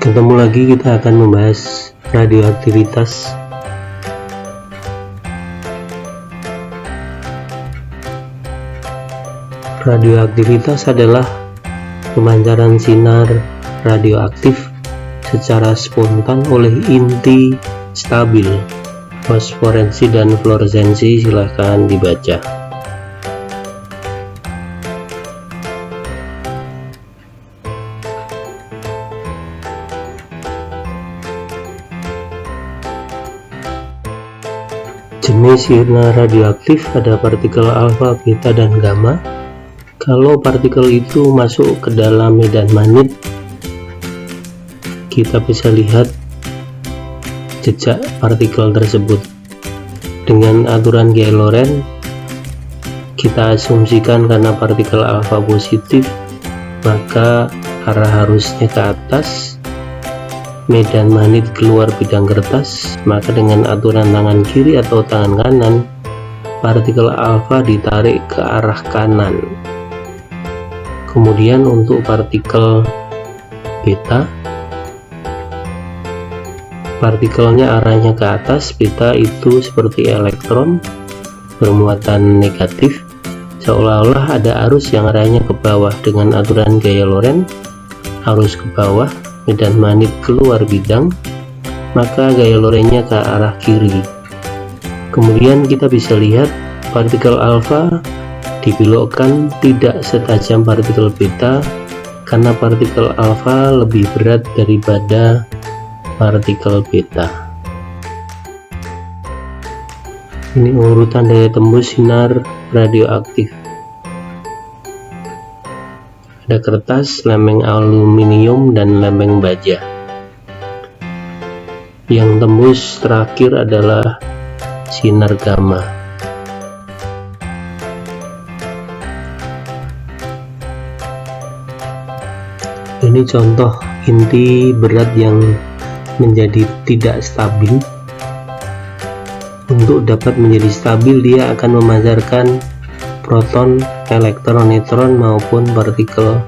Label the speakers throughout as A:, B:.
A: Ketemu lagi, kita akan membahas radioaktivitas. Radioaktivitas adalah pemancaran sinar radioaktif secara spontan oleh inti stabil. Fosforensi dan fluoresensi silahkan dibaca. Jenis sinar radioaktif ada partikel alfa, beta, dan gamma. Kalau partikel itu masuk ke dalam medan magnet, kita bisa lihat jejak partikel tersebut. Dengan aturan Gay-Lorentz, kita asumsikan karena partikel alfa positif, maka arah arusnya ke atas, medan magnet keluar bidang kertas, maka dengan aturan tangan kiri atau tangan kanan, partikel alfa ditarik ke arah kanan. Kemudian untuk partikel beta, partikelnya arahnya ke atas. Beta itu seperti elektron bermuatan negatif, seolah-olah ada arus yang arahnya ke bawah. Dengan aturan Gay-Lorentz, arus ke bawah, medan magnet keluar bidang, maka Gay-Lorentz-nya ke arah kiri. Kemudian kita bisa lihat partikel alfa dibelokkan tidak setajam partikel beta karena partikel alfa lebih berat daripada partikel beta. Ini urutan daya tembus sinar radioaktif. Ada kertas, lempeng aluminium, dan lempeng baja. Yang tembus terakhir adalah sinar gamma. Ini contoh inti berat yang menjadi tidak stabil. Untuk dapat menjadi stabil, dia akan memancarkan proton, elektron, neutron maupun partikel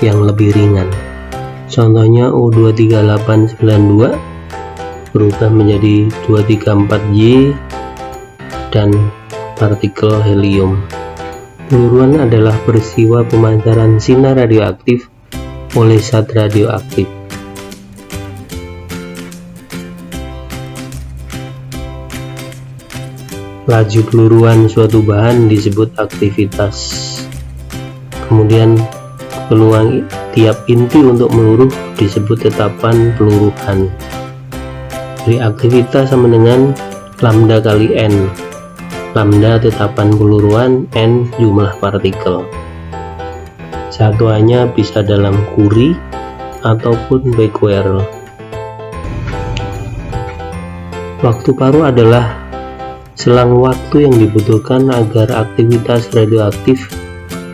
A: yang lebih ringan. Contohnya U23892 berubah menjadi 234Y dan partikel helium. Peluruan adalah peristiwa pemancaran sinar radioaktif oleh zat radioaktif. Laju peluruan suatu bahan disebut aktivitas. Kemudian peluang tiap inti untuk meluruh disebut tetapan peluruhan. Reaktivitas sama dengan lambda kali N. Lambda tetapan peluruan, N jumlah partikel. Satuannya bisa dalam Curie ataupun Becquerel. Waktu paruh adalah selang waktu yang dibutuhkan agar aktivitas radioaktif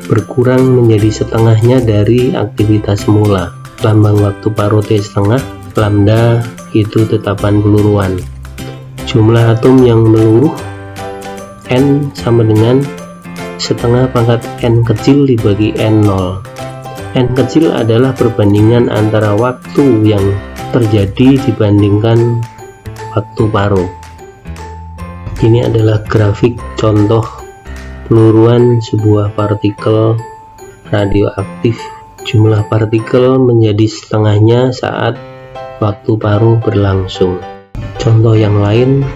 A: berkurang menjadi setengahnya dari aktivitas semula. Lambang waktu paruh T setengah, lambda itu tetapan peluruan. Jumlah atom yang meluruh N sama dengan setengah pangkat N kecil dibagi N0. N kecil adalah perbandingan antara waktu yang terjadi dibandingkan waktu paruh. Ini adalah grafik contoh peluruan sebuah partikel radioaktif. Jumlah partikel menjadi setengahnya saat waktu paruh berlangsung. Contoh yang lain,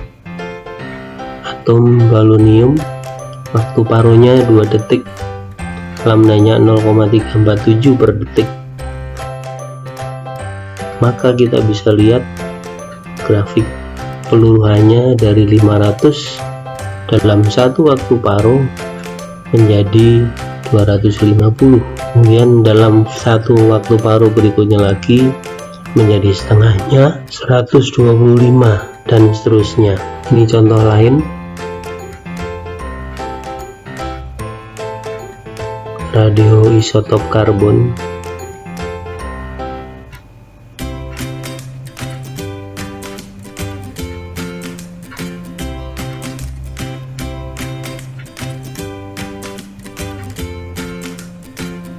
A: atom polonium, waktu paruhnya 2 detik, lambdanya 0,347 per detik. Maka kita bisa lihat grafik peluruhannya dari 500 dalam satu waktu paruh menjadi 250. Kemudian dalam satu waktu paruh berikutnya lagi menjadi setengahnya 125 dan seterusnya. Ini contoh lain. Radioisotop karbon.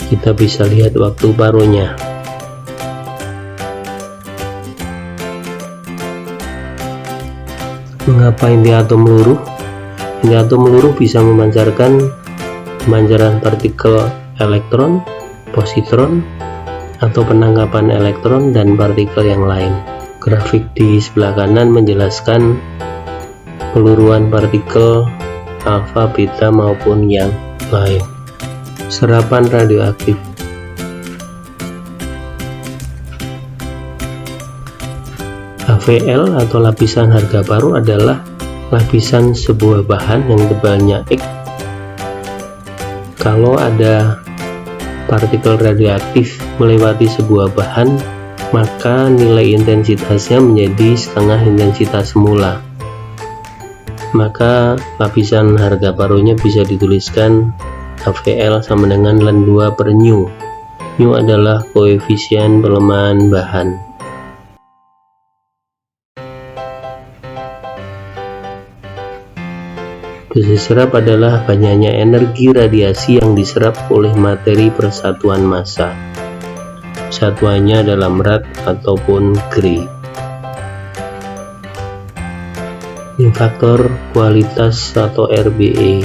A: Kita bisa lihat waktu paruhnya. Mengapa inti atom meluruh? Inti atom meluruh bisa memancarkan pemancaran partikel elektron, positron, atau penangkapan elektron dan partikel yang lain. Grafik di sebelah kanan menjelaskan peluruan partikel alfa, beta maupun yang lain. Serapan radioaktif. HVL atau lapisan harga paru adalah lapisan sebuah bahan yang tebalnya X. Kalau ada partikel radioaktif melewati sebuah bahan, maka nilai intensitasnya menjadi setengah intensitas semula. Maka lapisan harga parunya bisa dituliskan HVL sama dengan ln 2 per nu. Nu adalah koefisien pelemahan bahan. Dosis serap adalah banyaknya energi radiasi yang diserap oleh materi persatuan massa. Satuannya dalam rad ataupun Gray. Ini faktor kualitas atau RBE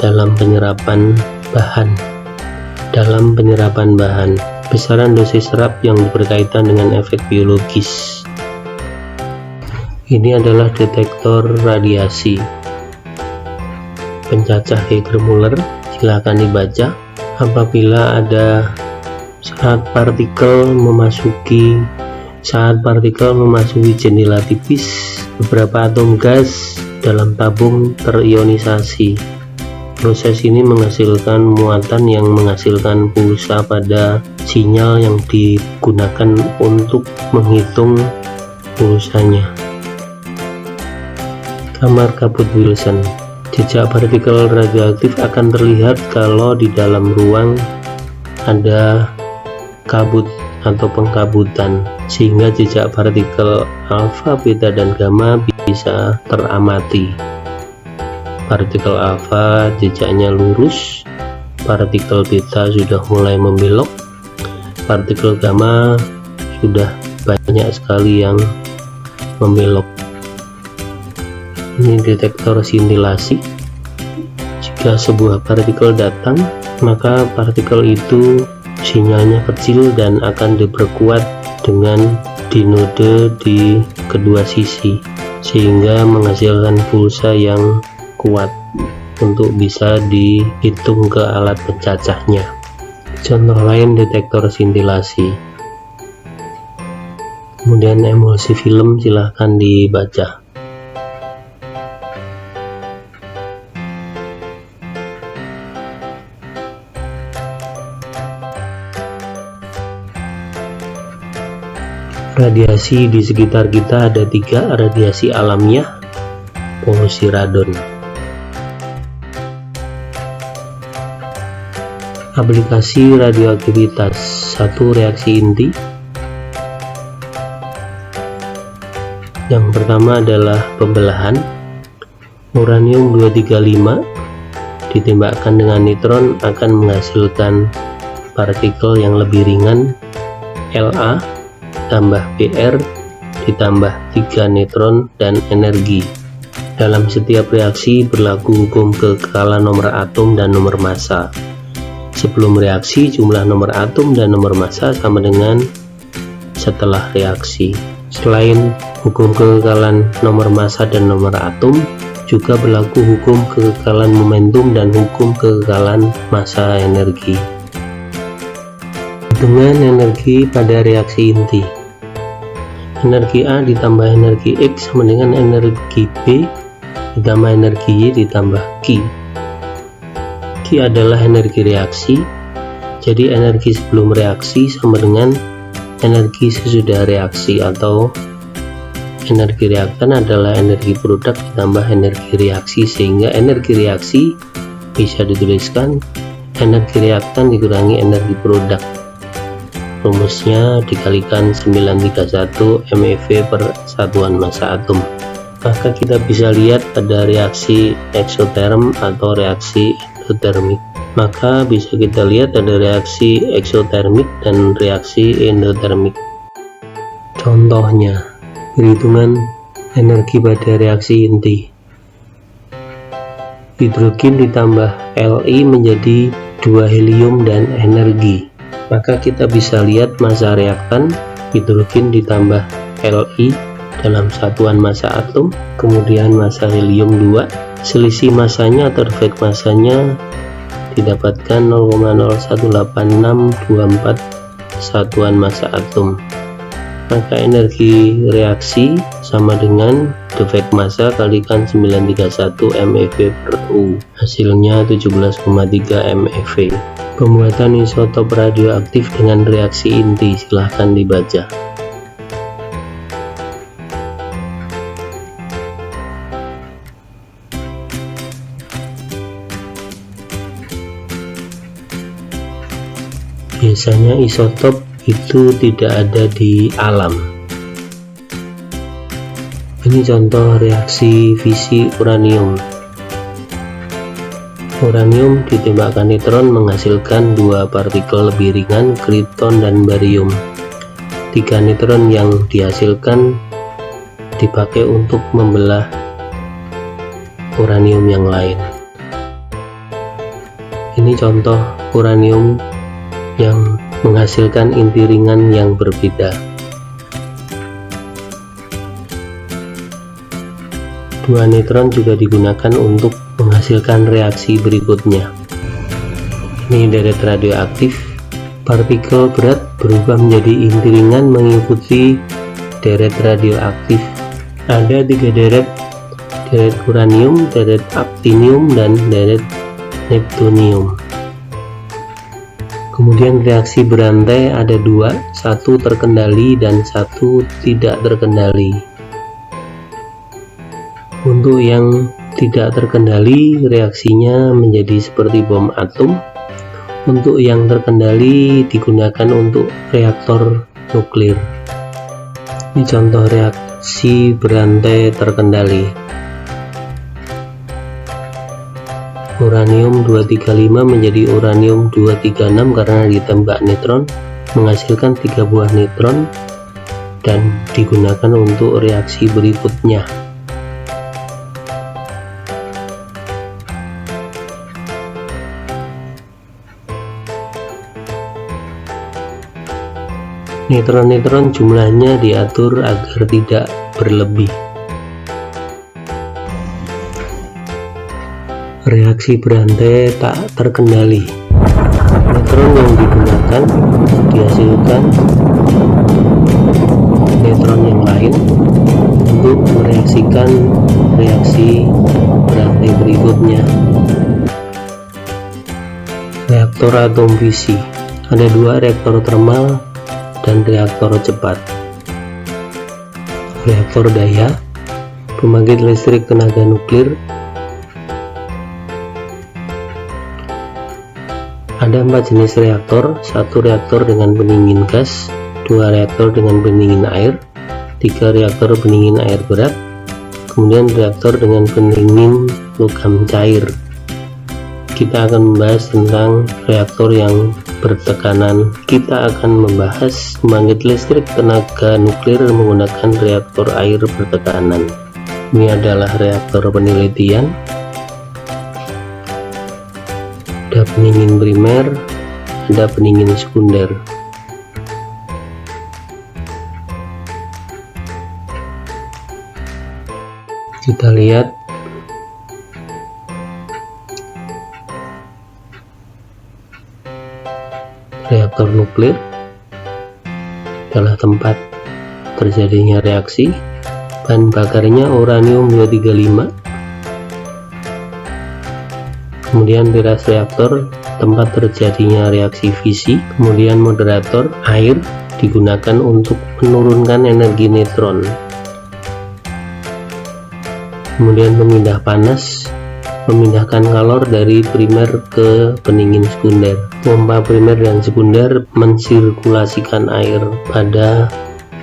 A: dalam penyerapan bahan. Besaran dosis serap yang berkaitan dengan efek biologis. Ini adalah detektor radiasi. Pencacah Geiger-Müller, silakan dibaca. Apabila ada saat partikel memasuki jendela tipis, beberapa atom gas dalam tabung terionisasi. Proses ini menghasilkan muatan yang menghasilkan pulsa pada sinyal yang digunakan untuk menghitung pulsanya. Kamar kabut Wilson. Jejak partikel radioaktif akan terlihat kalau di dalam ruang ada kabut atau pengkabutan, sehingga jejak partikel alfa, beta, dan gamma bisa teramati. Partikel alfa jejaknya lurus, partikel beta sudah mulai membelok, partikel gamma sudah banyak sekali yang membelok. Ini detektor sintilasi. Jika sebuah partikel datang, maka partikel itu sinyalnya kecil dan akan diperkuat dengan dinode di kedua sisi, sehingga menghasilkan pulsa yang kuat untuk bisa dihitung ke alat pencacahnya. Contoh lain detektor sintilasi. Kemudian emulsi film, silahkan dibaca. Radiasi di sekitar kita ada 3, radiasi alamiah, polusi radon. Aplikasi radioaktivitas. 1. Reaksi inti. Yang pertama adalah pembelahan. Uranium 235 ditembakkan dengan neutron akan menghasilkan partikel yang lebih ringan, La tambah Br ditambah 3 neutron dan energi. Dalam setiap reaksi berlaku hukum kekekalan nomor atom dan nomor massa. Sebelum reaksi, jumlah nomor atom dan nomor massa sama dengan setelah reaksi. Selain hukum kekekalan nomor massa dan nomor atom, juga berlaku hukum kekekalan momentum dan hukum kekekalan massa energi. Hitungan energi pada reaksi inti. Energi A ditambah energi X sama dengan energi B ditambah energi Y ditambah Q. Q adalah energi reaksi, jadi energi sebelum reaksi sama dengan energi sesudah reaksi, atau energi reaktan adalah energi produk ditambah energi reaksi, sehingga energi reaksi bisa dituliskan energi reaktan dikurangi energi produk. Rumusnya dikalikan 931 MeV per satuan massa atom. Maka kita bisa lihat ada reaksi eksoterm atau reaksi endotermik. Maka bisa kita lihat ada reaksi eksotermik dan reaksi endotermik. Contohnya, perhitungan Energi pada reaksi inti. Hidrogen ditambah Li menjadi 2 helium dan energi. Maka kita bisa lihat massa reaktan hidrogen ditambah Li dalam satuan massa atom, kemudian massa helium 2. Selisih massanya atau efek massanya didapatkan 0,01864 satuan massa atom. Maka energi reaksi sama dengan defek massa kalikan 931 MeV per U, hasilnya 17,3 MeV. Pembuatan isotop radioaktif dengan reaksi inti, silahkan dibaca. Biasanya isotop itu tidak ada di alam. Ini contoh reaksi fisi uranium. Uranium ditembakkan neutron menghasilkan 2 partikel lebih ringan, krypton dan barium. 3 neutron yang dihasilkan dipakai untuk membelah uranium yang lain. Ini contoh uranium yang menghasilkan inti ringan yang berbeda. 2 neutron juga digunakan untuk menghasilkan reaksi berikutnya. Ini deret radioaktif. Partikel berat berubah menjadi inti ringan mengikuti deret radioaktif. Ada 3 deret: deret uranium, deret actinium, dan deret neptunium. Kemudian reaksi berantai ada 2, satu terkendali dan satu tidak terkendali. Untuk yang tidak terkendali, reaksinya menjadi seperti bom atom. Untuk yang terkendali digunakan untuk reaktor nuklir. Ini contoh reaksi berantai terkendali. Uranium 235 menjadi uranium 236 karena ditembak neutron, menghasilkan 3 buah neutron dan digunakan untuk reaksi berikutnya. Neutron-neutron jumlahnya diatur agar tidak berlebih. Reaksi berantai tak terkendali. Neutron yang digunakan dihasilkan neutron yang lain untuk mereaksikan reaksi berantai berikutnya. Reaktor atom fisi. Ada 2 reaktor termal dan reaktor cepat. Reaktor daya, pembangkit listrik tenaga nuklir. Ada 4 jenis reaktor: 1 reaktor dengan pendingin gas, 2 reaktor dengan pendingin air, 3 reaktor pendingin air berat, kemudian reaktor dengan pendingin logam cair. Kita akan membahas tentang reaktor yang bertekanan. Kita akan membahas pembangkit listrik tenaga nuklir menggunakan reaktor air bertekanan. Ini adalah reaktor penelitian. Ada pendingin primer, ada pendingin sekunder. Kita lihat reaktor nuklir adalah tempat terjadinya reaksi. Bahan bakarnya uranium 235. Kemudian teras reaktor, tempat terjadinya reaksi fisi. Kemudian moderator, air, digunakan untuk menurunkan energi neutron. Kemudian pemindah panas, memindahkan kalor dari primer ke pendingin sekunder. Pompa primer dan sekunder mensirkulasikan air pada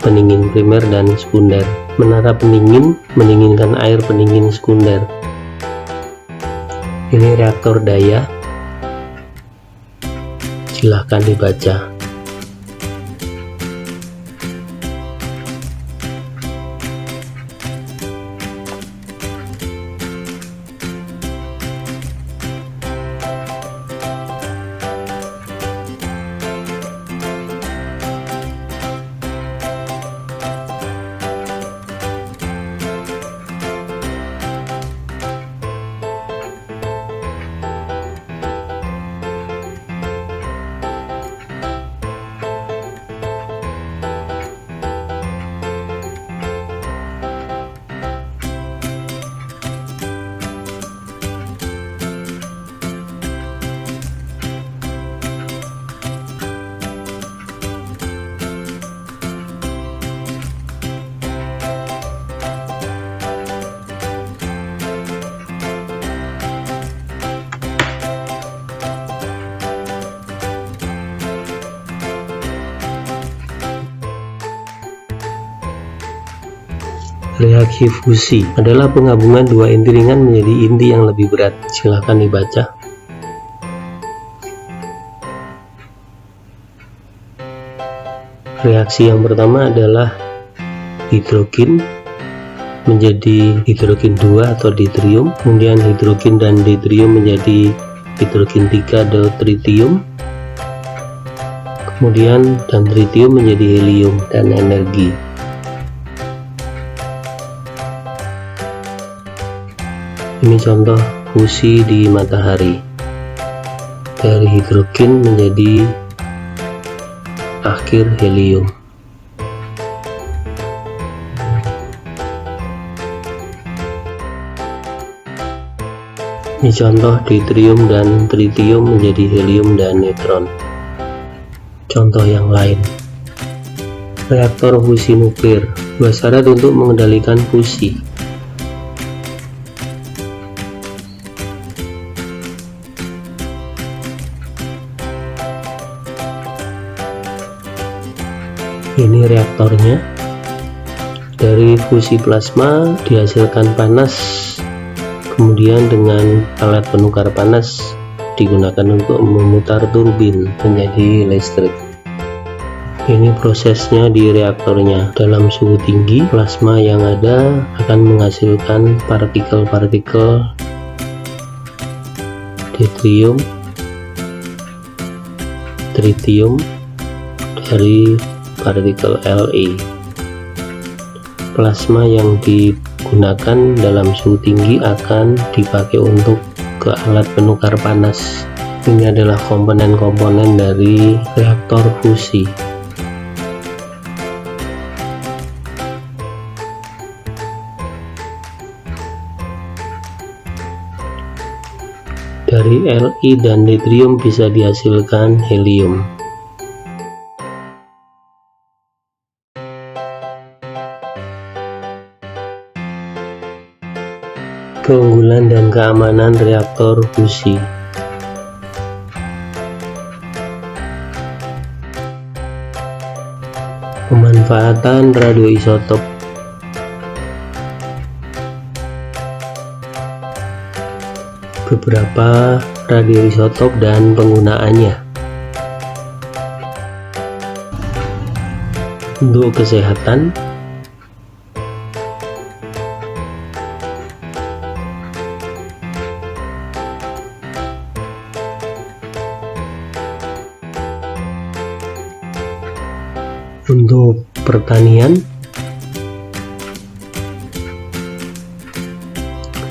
A: pendingin primer dan sekunder. Menara pendingin mendinginkan air pendingin sekunder. Ini reaktor daya, silahkan dibaca. Reaksi fusi adalah penggabungan dua inti ringan menjadi inti yang lebih berat. Silahkan dibaca. Reaksi yang pertama adalah hidrogen menjadi hidrogen 2 atau deuterium, kemudian hidrogen dan deuterium menjadi hidrogen 3 atau tritium, kemudian dan tritium menjadi helium dan energi. Ini contoh fusi di matahari. Dari hidrogen menjadi akhir helium. Ini contoh deuterium dan tritium menjadi helium dan neutron. Contoh yang lain. Reaktor fusi nuklir. Dua syarat untuk mengendalikan fusi. Ini reaktornya. Dari fusi plasma dihasilkan panas, kemudian dengan alat penukar panas digunakan untuk memutar turbin menjadi listrik. Ini prosesnya di reaktornya. Dalam suhu tinggi, plasma yang ada akan menghasilkan partikel-partikel deuterium, tritium dari partikel Le. Plasma yang digunakan dalam suhu tinggi akan dipakai untuk ke alat penukar panas. Ini adalah komponen-komponen dari reaktor fusi. Dari Li dan deuterium bisa dihasilkan helium. Keunggulan dan keamanan reaktor fusi. Pemanfaatan radioisotop. Beberapa radioisotop dan penggunaannya. Untuk kesehatan, untuk pertanian,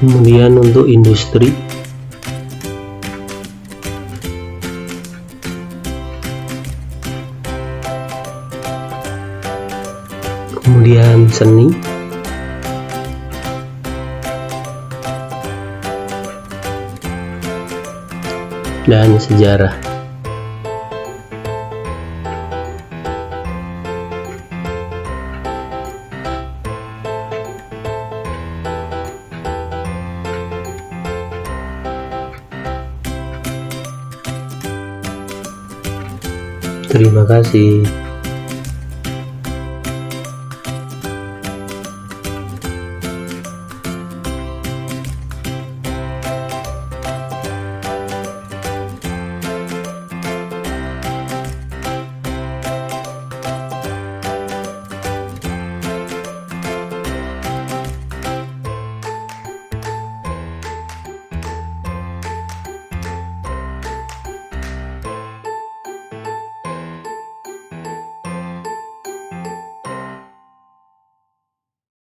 A: kemudian untuk industri, kemudian seni, dan sejarah. Terima kasih.